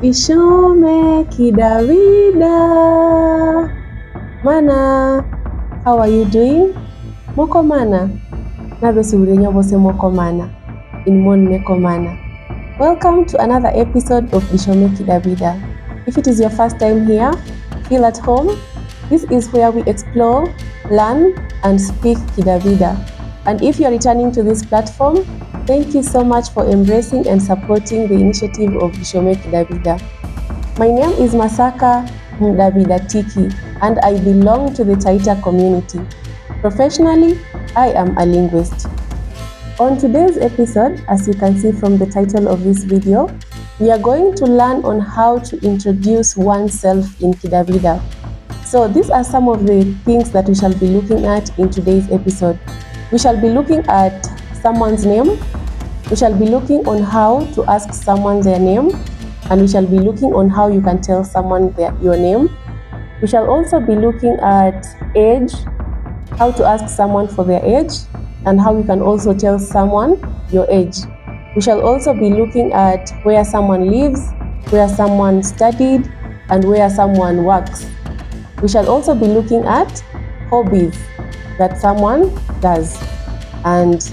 Ishome Kidawida. Mana, how are you doing? Moko mana? Nabe urenyo bose moko mana. In mon neko mana. Welcome to another episode of Ishome Kidawida. If it is your first time here, feel at home. This is where we explore, learn, and speak Kidawida. And if you are returning to this platform, thank you so much for embracing and supporting the initiative of Ishome Kidawida. My name is Masaka Mdavida Tiki, and I belong to the Kitaita community. Professionally, I am a linguist. On today's episode, as you can see from the title of this video, we are going to learn on how to introduce oneself in Kidawida. So these are some of the things that we shall be looking at in today's episode. We shall be looking at someone's name. We shall be looking on how to ask someone their name, and we shall be looking on how you can tell someone your name. We shall also be looking at age, how to ask someone for their age, and how you can also tell someone your age. We shall also be looking at where someone lives, where someone studied, and where someone works. We shall also be looking at hobbies that someone does, and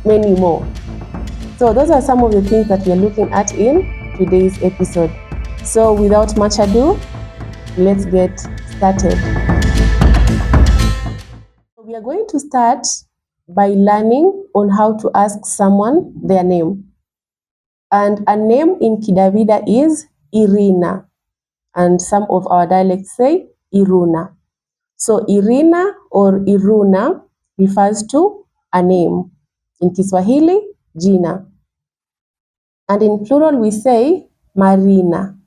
many more. So those are some of the things that we are looking at in today's episode. So without much ado, let's get started. We are going to start by learning on how to ask someone their name. And a name in Kidawida is Irina, and some of our dialects say Iruna. So Irina or Iruna refers to a name. In Kiswahili, jina. And in plural we say Marina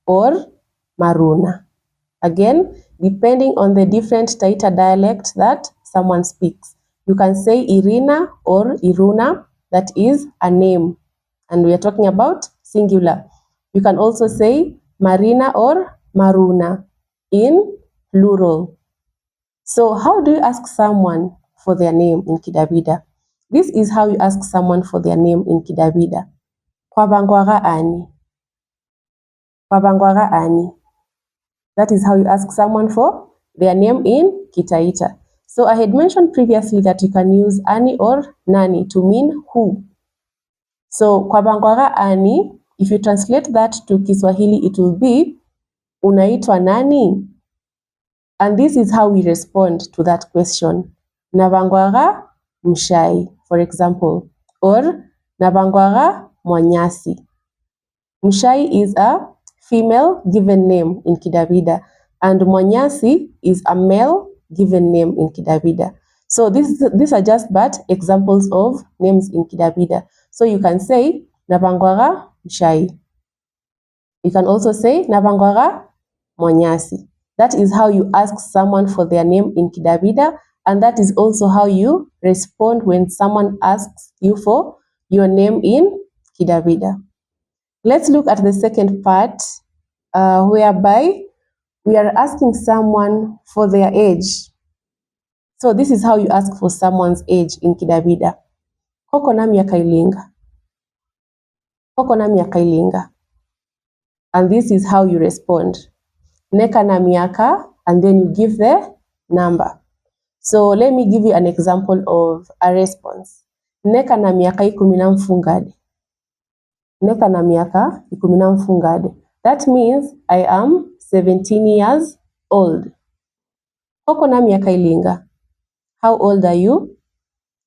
or Maruna. Again, depending on the different Taita dialect that someone speaks. You can say Irina or Iruna, that is a name. And we are talking about singular. You can also say Marina or Maruna in plural. So how do you ask someone for their name in Kidawida? This is how you ask someone for their name in Kidawida. Kwabangwaga ani. Kwabangwaga ani. That is how you ask someone for their name in Kitaita. So I had mentioned previously that you can use ani or nani to mean who. So kwabangwaga ani, if you translate that to Kiswahili, it will be unaitwa nani? And this is how we respond to that question. Nabangwaga mshai, for example, or nabangwaga mwanyasi. Mshai is a female given name in Kidawida, and mwanyasi is a male given name in Kidawida. So these are just but examples of names in Kidawida. So you can say nabangwaga mshai. You can also say nabangwaga mwanyasi. That is how you ask someone for their name in Kidawida, and that is also how you respond when someone asks you for your name in Kidawida. Let's look at the second part, whereby we are asking someone for their age. So this is how you ask for someone's age in Kidawida. Koko na miaka ilinga. Koko na miaka ilinga. And this is how you respond. Neka na miaka, and then you give the number. So let me give you an example of a response. Neka na miaka 10 mfungade. Neka na miaka 10 mfungade. That means I am 17 years old. Koko na miaka ilinga. How old are you?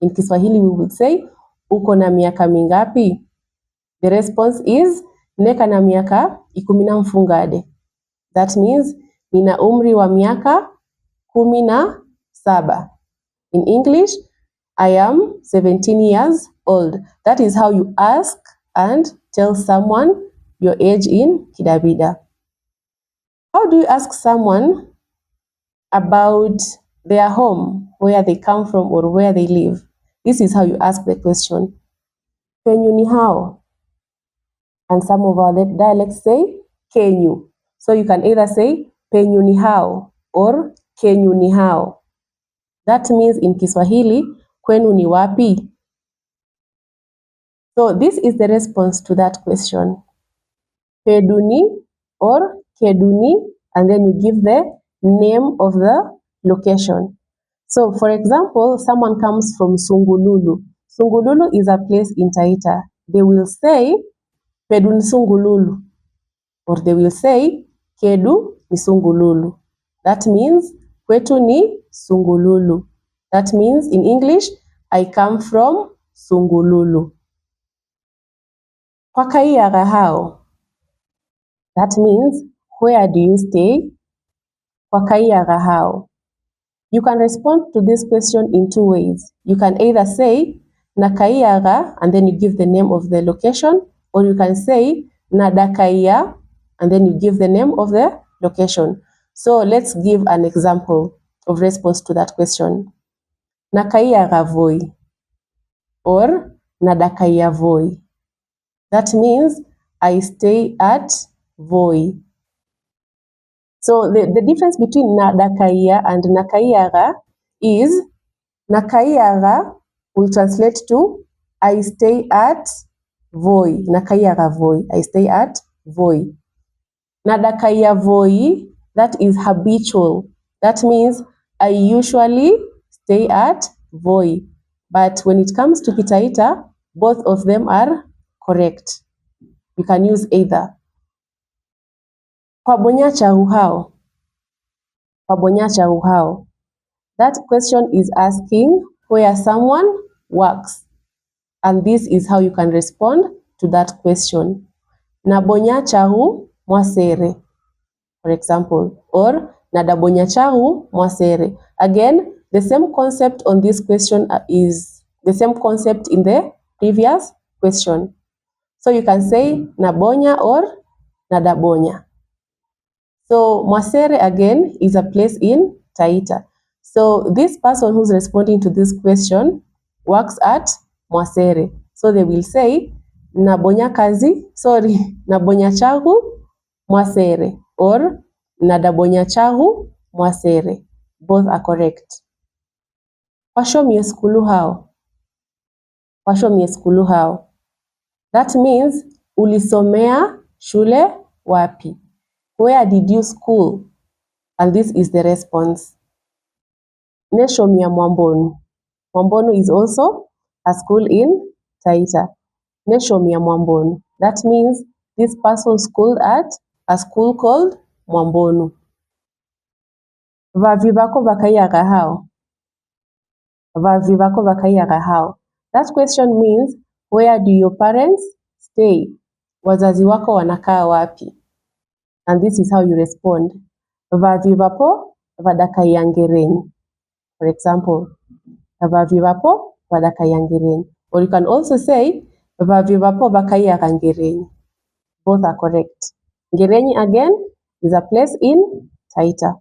In Kiswahili we would say, uko na miaka mingapi? The response is, neka na miaka 10 mfungade. That means, nina umri wa miaka 17. In English, I am 17 years old. That is how you ask and tell someone your age in Kidawida. How do you ask someone about their home, where they come from or where they live? This is how you ask the question. Penyu ni hao? And some of our dialects say kenyu. So you can either say penyu ni hao or kenyu ni hao. That means in Kiswahili, kwenu ni wapi? So this is the response to that question. peduni or keduni, and then you give the name of the location. So for example, someone comes from Sungululu. Sungululu is a place in Taita. They will say peduni Sungululu, or they will say kedu ni Sungululu. That means kwetu ni Sungululu. That means in English, I come from Sungululu. Kwa kaiyaga hao. That means where do you stay? Kwa kaiyaga hao. You can respond to this question in two ways. You can either say nakaiyaga and then you give the name of the location, or you can say nadakaiya and then you give the name of the location. So let's give an example of response to that question. Nakaiyaga Voi or nadakaiya Voi. That means I stay at Voi. So the difference between nadakaiya and nakaiyaga is nakaiyaga will translate to I stay at Voi. Nakaiyaga Voi. I stay at Voi. Nadakaiya Voi, that is habitual. That means I usually stay at Voi. But when it comes to Kitaita, both of them are correct. You can use either. Kwabonyacha uhao. Kwabonyacha uhao. That question is asking where someone works. And this is how you can respond to that question. Nabonyachahu mwasere, for example, or nadabonyachahu mwasere. Again, the same concept on this question is the same concept in the previous question. So you can say nabonya or nadabonya. So Mwasere again is a place in Taita. So this person who's responding to this question works at Mwasere. So they will say nabonya chagu Mwasere or nadabonya chagu Mwasere. Both are correct. Washomie skulu hao. Washomie skulu hao. That means ulisomea shule wapi? Where did you school? And this is the response. Neshomia Mwambonu. Mwambonu is also a school in Taita. Neshomia Mwambonu. That means this person schooled at a school called Mwambonu. Vavi vako vakaiyaga hao. Vavi vako vakaiyaga hao. That question means where do your parents stay? Wazazi wako wanakaa wapi? And this is how you respond. Vavi vapo vadakaiya ngerenyi. For example, vavi vapo vadakaiya ngerenyi. Or you can also say vavi vapo vakaiyaga ngerenyi. Both are correct. Ngerenyi again is a place in Taita.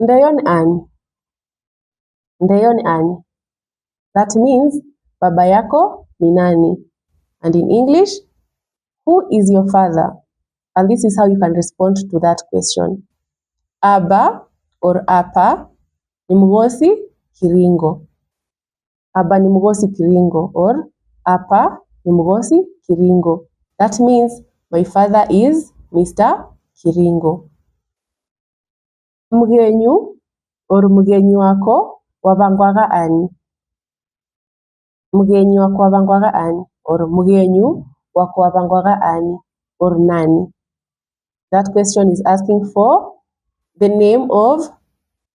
Ndeyoni ani. Ndeyoni ani. That means baba yako ni nani? And in English, who is your father? And this is how you can respond to that question. Aba or apa ni mgosi Kiringo. Aba ni mgosi Kiringo or apa ni mgosi Kiringo. That means my father is Mr. Kiringo. Mgenyu or mgenyu wako wabangwaga ani. Mgenyu wako wabangwaga ani or mgenyu wako wabangwaga ani or nani. That question is asking for the name of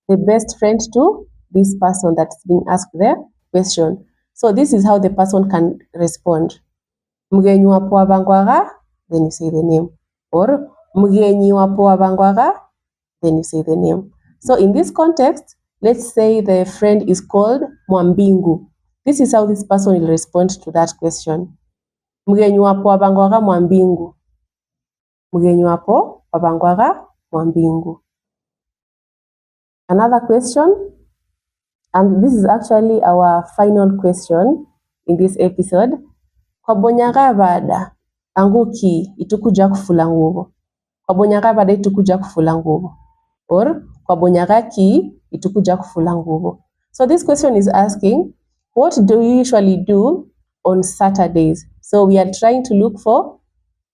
the best friend to this person that's being asked the question. So this is how the person can respond. Mgenyi wapo wabangwaga, then you say the name. Or mgenyi wapo wabangwaga, then you say the name. So in this context, let's say the friend is called Mwambingu. This is how this person will respond to that question. Mgenyi wapo wabangwaga Mwambingu. Mgenyi wapo wabangwaga Mwambingu. Another question, and this is actually our final question in this episode. Kwabonyaga bada anguki itukuja kufula nguvu. Kwabonyaga bada itukuja kufula nguvu. Or kwabonyaga ki itukuja kufula nguvu. So this question is asking, what do you usually do on Saturdays? So we are trying to look for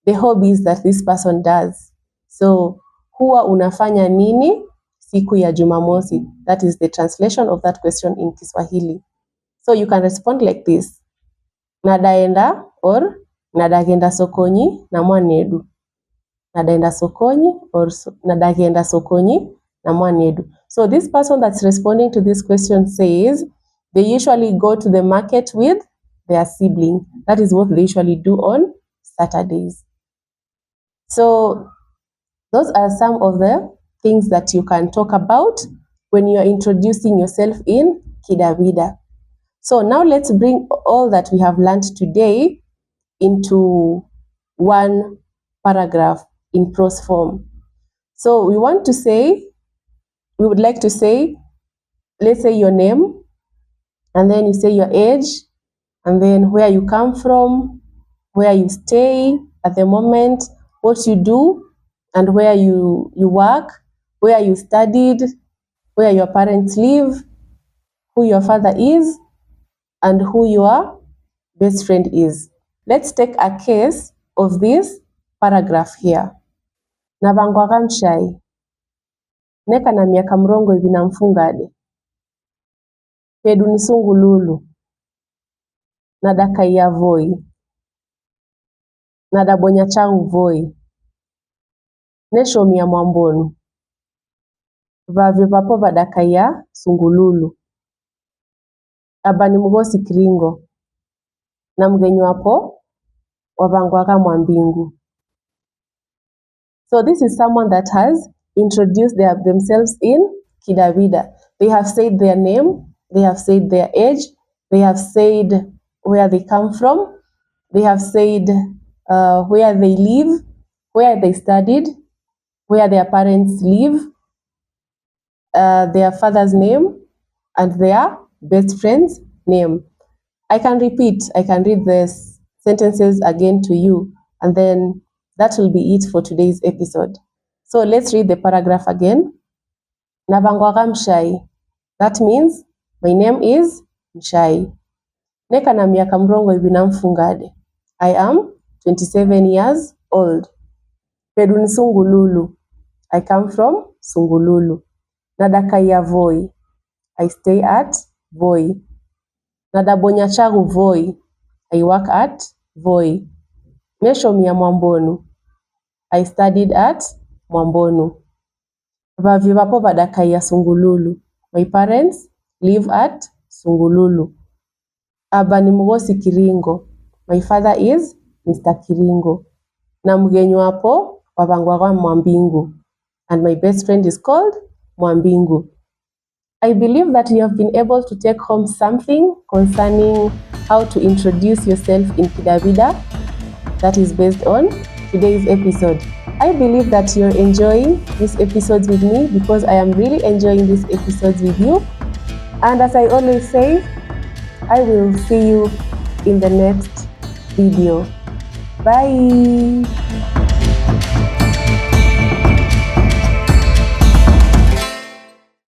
the hobbies that this person does. So huwa unafanya nini siku ya Jumamosi? That is the translation of that question in Kiswahili. So you can respond like this: nadaenda or nadagenda sokonyi na mwanedu. Nadaenda sokonyi or nadagenda sokonyi na mwanedu. So this person that's responding to this question says they usually go to the market with their sibling. That is what they usually do on Saturdays. So those are some of the things that you can talk about when you are introducing yourself in Kidawida. So now let's bring all that we have learned today into one paragraph in prose form. So we would like to say, let's say your name, and then you say your age, and then where you come from, where you stay at the moment, what you do, and where you work, where you studied, where your parents live, who your father is, and who your best friend is. Let's take a case of this paragraph here. Navangwaga mshai neka na miaka mrongo hivi na mfungade pedu ni sungululu nadakaiya voi nadabonya changu voi neshomia mwambonu vavyo vapo vadakaiya sungululu abani mgosi kiringo na mgenyi wapo wavangwaga mwambingu. So this is someone that has introduced themselves in Kidawida. They have said their name, they have said their age, they have said where they come from, they have said where they live, where they studied, where their parents live, their father's name, and their best friend's name. I can read the sentences again to you, and then that will be it for today's episode. So let's read the paragraph again. Navangwaga mshai. That means my name is Mshai. Neka na miaka mrongo hivi na mfungade. I am 27 years old. Pedu ni Sungululu. I come from Sungululu. Nadakaiya Voi. I stay at Voi. Nadabonya chagu Voi. I work at Voi. Neshomia Mwambonu. I studied at Mwambonu. Vavyo vapo vadakaiya Sungululu. My parents live at Sungululu. Aba ni mgosi Kiringo. My father is Mr. Kiringo. Na mgenyi wapo wavangwaga Mwambingu. And my best friend is called Mwambingu. I believe that you have been able to take home something concerning how to introduce yourself in Kidawida. That is based on today's episode. I believe that you're enjoying these episodes with me because I am really enjoying these episodes with you. And as I always say, I will see you in the next video. Bye.